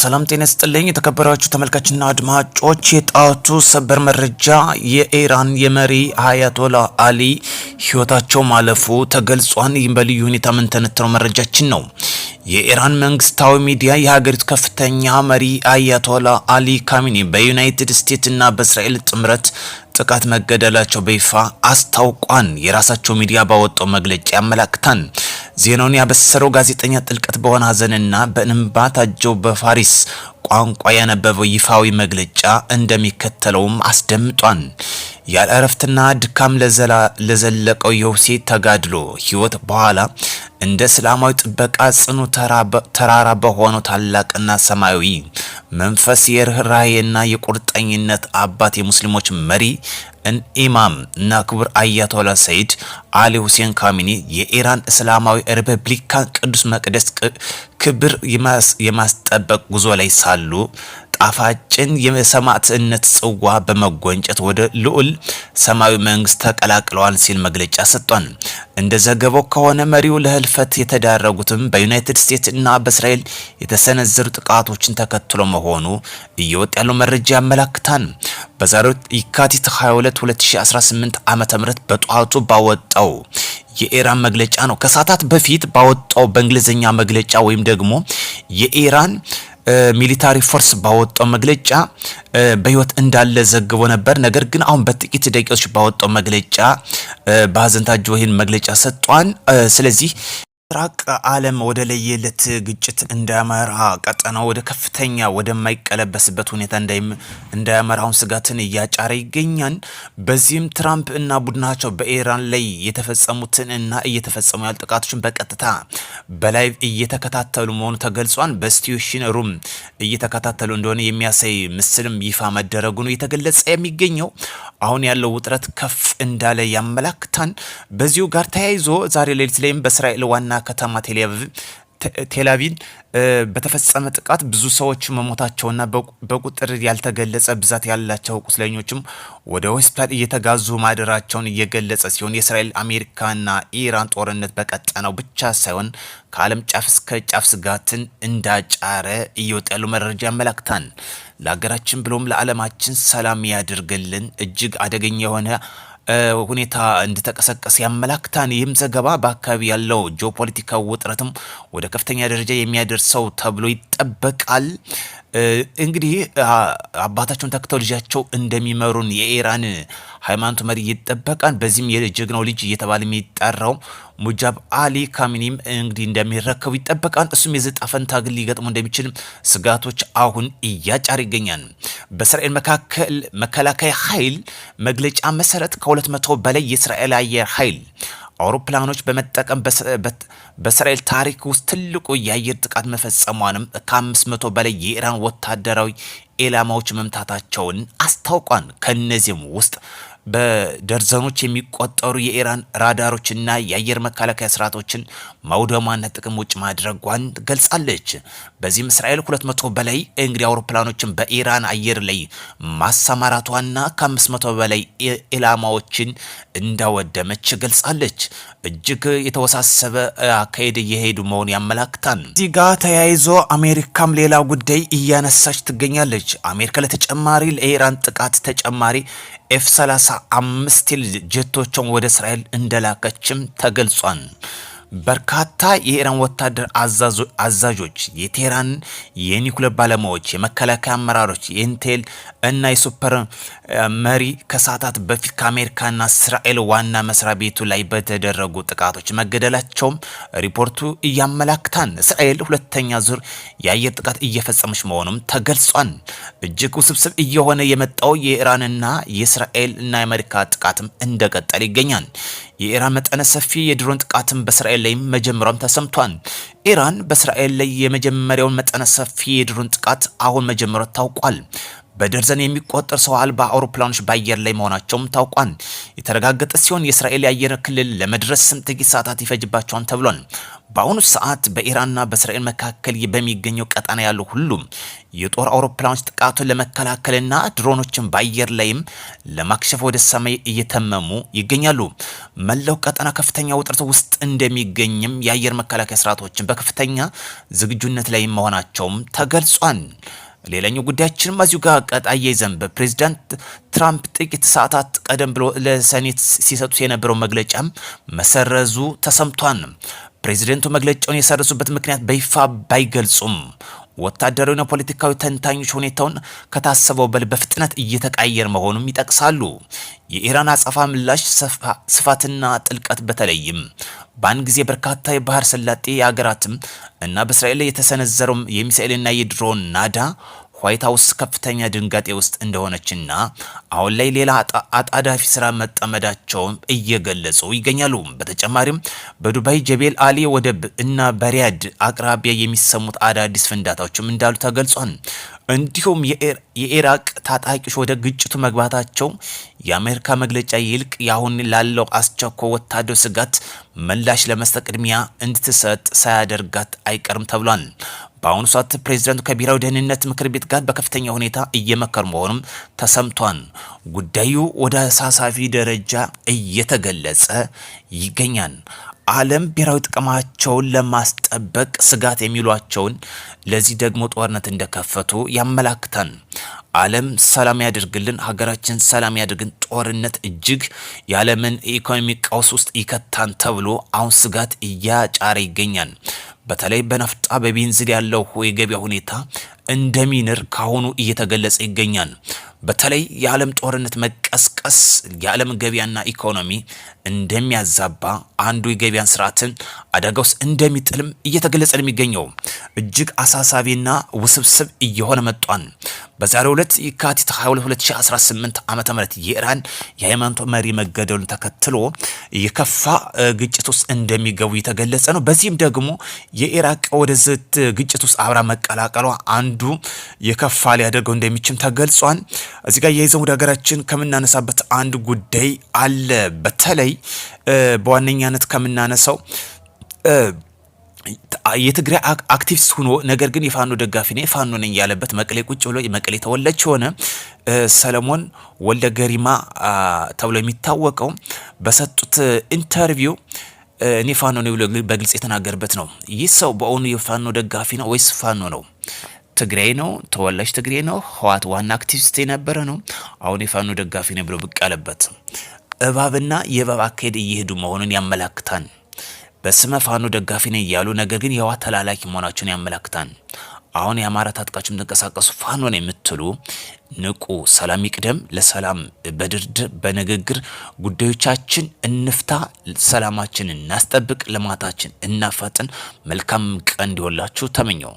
ሰላም ጤና ይስጥልኝ የተከበራችሁ ተመልካችና አድማጮች፣ የጣቱ ሰበር መረጃ የኢራን የመሪ አያቶላ አሊ ህይወታቸው ማለፉ ተገልጿል። ይህም በልዩ ሁኔታ ምን ተነተነው መረጃችን ነው። የኢራን መንግስታዊ ሚዲያ የሀገሪቱ ከፍተኛ መሪ አያቶላ አሊ ካሚኒ በዩናይትድ ስቴትስ እና በእስራኤል ጥምረት ጥቃት መገደላቸው በይፋ አስታውቋል። የራሳቸው ሚዲያ ባወጣው መግለጫ ያመላክታል። ዜናውን ያበሰረው ጋዜጠኛ ጥልቀት በሆነ ሀዘንና በእንባ ታጅቦ በፋሪስ ቋንቋ ያነበበው ይፋዊ መግለጫ እንደሚከተለውም አስደምጧል። ያለ እረፍትና ድካም ለዘለቀው የሁሴን ተጋድሎ ህይወት በኋላ እንደ እስላማዊ ጥበቃ ጽኑ ተራራ በሆነው ታላቅና ሰማያዊ መንፈስ የርህራሄና የቁርጠኝነት አባት የሙስሊሞች መሪ ኢማም እና ክቡር አያቶላ ሰይድ አሊ ሁሴን ካሚኒ የኢራን እስላማዊ ሪፐብሊካን ቅዱስ መቅደስ ክብር የማስጠበቅ ጉዞ ላይ ሳሉ ጣፋጭን የሰማዕትነት ጽዋ በመጎንጨት ወደ ልዑል ሰማያዊ መንግስት ተቀላቅለዋል ሲል መግለጫ ሰጥቷል። እንደ ዘገባው ከሆነ መሪው ለህልፈት የተዳረጉትም በዩናይትድ ስቴትስ እና በእስራኤል የተሰነዘሩ ጥቃቶችን ተከትሎ መሆኑ እየወጣ ያለው መረጃ ያመላክታል። በዛሬው የካቲት 22 2018 ዓ.ም በጧቱ ባወጣው የኢራን መግለጫ ነው። ከሰዓታት በፊት ባወጣው በእንግሊዝኛ መግለጫ ወይም ደግሞ የኢራን ሚሊታሪ ፎርስ ባወጣው መግለጫ በህይወት እንዳለ ዘግቦ ነበር። ነገር ግን አሁን በጥቂት ደቂቃዎች ባወጣው መግለጫ በሀዘን ታጅቦ ይህን መግለጫ ሰጥቷል። ስለዚህ ምስራቅ ዓለም ወደ ለየለት ግጭት እንዳያመራ ቀጠናው ወደ ከፍተኛ ወደማይቀለበስበት ሁኔታ እንዳያመራውን ስጋትን እያጫረ ይገኛል። በዚህም ትራምፕ እና ቡድናቸው በኢራን ላይ የተፈጸሙትን እና እየተፈጸሙ ያሉ ጥቃቶችን በቀጥታ በላይቭ እየተከታተሉ መሆኑ ተገልጿል። በስቲዩሽን ሩም እየተከታተሉ እንደሆነ የሚያሳይ ምስልም ይፋ መደረጉ ነው የተገለጸ የሚገኘው። አሁን ያለው ውጥረት ከፍ እንዳለ ያመላክታል። በዚሁ ጋር ተያይዞ ዛሬ ሌሊት ላይም በእስራኤል ዋና ከተማ ቴልአቪቭ በተፈጸመ ጥቃት ብዙ ሰዎች መሞታቸውና በቁጥር ያልተገለጸ ብዛት ያላቸው ቁስለኞችም ወደ ሆስፒታል እየተጋዙ ማደራቸውን እየገለጸ ሲሆን የእስራኤል አሜሪካና ኢራን ጦርነት በቀጠናው ብቻ ሳይሆን ከዓለም ጫፍ እስከ ጫፍ ስጋትን እንዳጫረ እየወጣ ያለው መረጃ ያመላክታል። ለሀገራችን ብሎም ለዓለማችን ሰላም ያድርግልን። እጅግ አደገኛ የሆነ ሁኔታ እንድተቀሰቀሰ ያመላክታል። ይህም ዘገባ በአካባቢ ያለው ጂኦፖለቲካዊ ውጥረትም ወደ ከፍተኛ ደረጃ የሚያደርሰው ተብሎ ይጠበቃል። እንግዲህ አባታቸውን ተክተው ልጃቸው እንደሚመሩን የኢራን ሃይማኖት መሪ ይጠበቃል። በዚህም የጀግናው ልጅ እየተባለ የሚጠራው ሙጃብ አሊ ካሚኒም እንግዲህ እንደሚረከቡ ይጠበቃል። እሱም የዘጣ ፈንታ ግን ሊገጥሙ እንደሚችል ስጋቶች አሁን እያጫር ይገኛል። በእስራኤል መከላከያ ኃይል መግለጫ መሰረት ከ200 በላይ የእስራኤል አየር ኃይል አውሮፕላኖች በመጠቀም በእስራኤል ታሪክ ውስጥ ትልቁ የአየር ጥቃት መፈጸሟንም ከ500 በላይ የኢራን ወታደራዊ ኢላማዎች መምታታቸውን አስታውቋል። ከነዚህም ውስጥ በደርዘኖች የሚቆጠሩ የኢራን ራዳሮችና የአየር መከላከያ ስርዓቶችን ማውደሟና ጥቅም ውጭ ማድረጓን ገልጻለች። በዚህም እስራኤል 200 በላይ እንግዲህ አውሮፕላኖችን በኢራን አየር ላይ ማሰማራቷና ከ500 በላይ ኢላማዎችን እንዳወደመች ገልጻለች። እጅግ የተወሳሰበ አካሄድ እየሄዱ መሆኑ ያመላክታል። እዚህ ጋር ተያይዞ አሜሪካም ሌላ ጉዳይ እያነሳች ትገኛለች። አሜሪካ ለተጨማሪ ለኢራን ጥቃት ተጨማሪ F-35 ጀቶችን ወደ እስራኤል እንደላከችም ተገልጿል። በርካታ የኢራን ወታደር አዛዦች፣ የቴህራን የኒኩሌር ባለሙያዎች፣ የመከላከያ አመራሮች፣ የኢንቴል እና የሱፐር መሪ ከሰዓታት በፊት ከአሜሪካና እስራኤል ዋና መስሪያ ቤቱ ላይ በተደረጉ ጥቃቶች መገደላቸውም ሪፖርቱ እያመላክታል። እስራኤል ሁለተኛ ዙር የአየር ጥቃት እየፈጸመች መሆኑም ተገልጿል። እጅግ ውስብስብ እየሆነ የመጣው የኢራንና የእስራኤል እና የአሜሪካ ጥቃትም እንደቀጠለ ይገኛል። የኢራን መጠነ ሰፊ የድሮን ጥቃትም በእስራኤል ላይ መጀመሪያም ተሰምቷል። ኢራን በእስራኤል ላይ የመጀመሪያውን መጠነ ሰፊ የድሮን ጥቃት አሁን መጀመሪያው ታውቋል። በደርዘን የሚቆጠር ሰው አልባ አውሮፕላኖች በአየር ላይ መሆናቸውም ታውቋል። የተረጋገጠ ሲሆን የእስራኤል የአየር ክልል ለመድረስ ጥቂት ሰዓታት ይፈጅባቸዋል ተብሏል። በአሁኑ ሰዓት በኢራንና በእስራኤል መካከል በሚገኘው ቀጠና ያሉ ሁሉም የጦር አውሮፕላኖች ጥቃቱን ለመከላከልና ድሮኖችን በአየር ላይም ለማክሸፍ ወደ ሰማይ እየተመሙ ይገኛሉ። መላው ቀጠና ከፍተኛ ውጥረት ውስጥ እንደሚገኝም የአየር መከላከያ ስርዓቶችን በከፍተኛ ዝግጁነት ላይ መሆናቸውም ተገልጿል። ሌላኛው ጉዳያችንም እዚሁ ጋር ቀጣይ ይዘን በፕሬዝዳንት ትራምፕ ጥቂት ሰዓታት ቀደም ብሎ ለሴኔት ሲሰጡት የነበረው መግለጫም መሰረዙ ተሰምቷል። ፕሬዚደንቱ መግለጫውን የሰረዙበት ምክንያት በይፋ ባይገልጹም ወታደራዊና ፖለቲካዊ ተንታኞች ሁኔታውን ከታሰበው በፍጥነት እየተቀየረ መሆኑን ይጠቅሳሉ። የኢራን አጸፋ ምላሽ ስፋትና ጥልቀት በተለይም በአንድ ጊዜ በርካታ የባህር ሰላጤ የሀገራትም እና በእስራኤል ላይ የተሰነዘረው የሚሳኤልና የድሮን ናዳ ዋይት ሀውስ ከፍተኛ ድንጋጤ ውስጥ እንደሆነችና አሁን ላይ ሌላ አጣዳፊ ስራ መጠመዳቸውን እየገለጹ ይገኛሉ። በተጨማሪም በዱባይ ጀቤል አሊ ወደብ እና በሪያድ አቅራቢያ የሚሰሙት አዳዲስ ፍንዳታዎችም እንዳሉ ተገልጿል። እንዲሁም የኢራቅ ታጣቂዎች ወደ ግጭቱ መግባታቸው የአሜሪካ መግለጫ ይልቅ ያሁን ላለው አስቸኳይ ወታደራዊ ስጋት ምላሽ ለመስጠት ቅድሚያ እንድትሰጥ ሳያደርጋት አይቀርም ተብሏል። በአሁኑ ሰዓት ፕሬዚዳንቱ ከብሔራዊ ደህንነት ምክር ቤት ጋር በከፍተኛ ሁኔታ እየመከሩ መሆኑም ተሰምቷል። ጉዳዩ ወደ አሳሳቢ ደረጃ እየተገለጸ ይገኛል። ዓለም ብሔራዊ ጥቅማቸውን ለማስጠበቅ ስጋት የሚሏቸውን ለዚህ ደግሞ ጦርነት እንደከፈቱ ያመላክታል። ዓለም ሰላም ያድርግልን፣ ሀገራችን ሰላም ያድርግን። ጦርነት እጅግ የዓለምን ኢኮኖሚ ቀውስ ውስጥ ይከታን ተብሎ አሁን ስጋት እያጫረ ይገኛል። በተለይ በናፍጣ በቤንዚን ያለው የገበያ ሁኔታ እንደሚንር ካሁኑ እየተገለጸ ይገኛል። በተለይ የዓለም ጦርነት መቀስቀስ የዓለም ገበያና ኢኮኖሚ እንደሚያዛባ አንዱ የገበያን ስርዓትን አደጋ ውስጥ እንደሚጥልም እየተገለጸ የሚገኘው እጅግ አሳሳቢና ውስብስብ እየሆነ መጥቷል። በዛሬው ዕለት የካቲት 22 2018 ዓመተ ምህረት የኢራን የሃይማኖት መሪ መገደሉን ተከትሎ የከፋ ግጭት ውስጥ እንደሚገቡ የተገለጸ ነው። በዚህም ደግሞ የኢራቅ ወደዚህ ግጭት ውስጥ አብራ መቀላቀሏ አንዱ የከፋ ሊያደርገው እንደሚችል ተገልጿል። እዚህ ጋር የይዘው ወደ ሀገራችን ከምናነሳበት አንድ ጉዳይ አለ። በተለይ በዋነኛነት ከምናነሳው የትግራይ አክቲቪስት ሆኖ ነገር ግን የፋኖ ደጋፊ ነኝ ፋኖ ነኝ ያለበት መቀሌ ቁጭ ብሎ የመቀሌ ተወላጅ ሆነ ሰለሞን ወልደ ገሪማ ተብሎ የሚታወቀው በሰጡት ኢንተርቪው እኔ ፋኖ ነኝ ብሎ በግልጽ የተናገረበት ነው። ይህ ሰው በእውኑ የፋኖ ደጋፊ ነው ወይስ ፋኖ ነው? ትግራይ ነው፣ ተወላጅ ትግራይ ነው፣ ህዋት ዋና አክቲቪስት የነበረ ነው። አሁን የፋኖ ደጋፊ ነው ብሎ ብቅ ያለበት እባብና የእባብ አካሄድ እየሄዱ መሆኑን ያመላክታል። በስመ ፋኖ ደጋፊ ነኝ እያሉ ነገር ግን የህዋት ተላላኪ መሆናቸውን ያመላክታል። አሁን የአማራ ታጥቃችሁ ተንቀሳቀሱ ፋኖ ነው የምትሉ ንቁ። ሰላም ይቅደም። ለሰላም በድርድር በንግግር ጉዳዮቻችን እንፍታ፣ ሰላማችንን እናስጠብቅ፣ ልማታችን እናፋጥን። መልካም ቀን እንዲሆንላችሁ ተመኘው።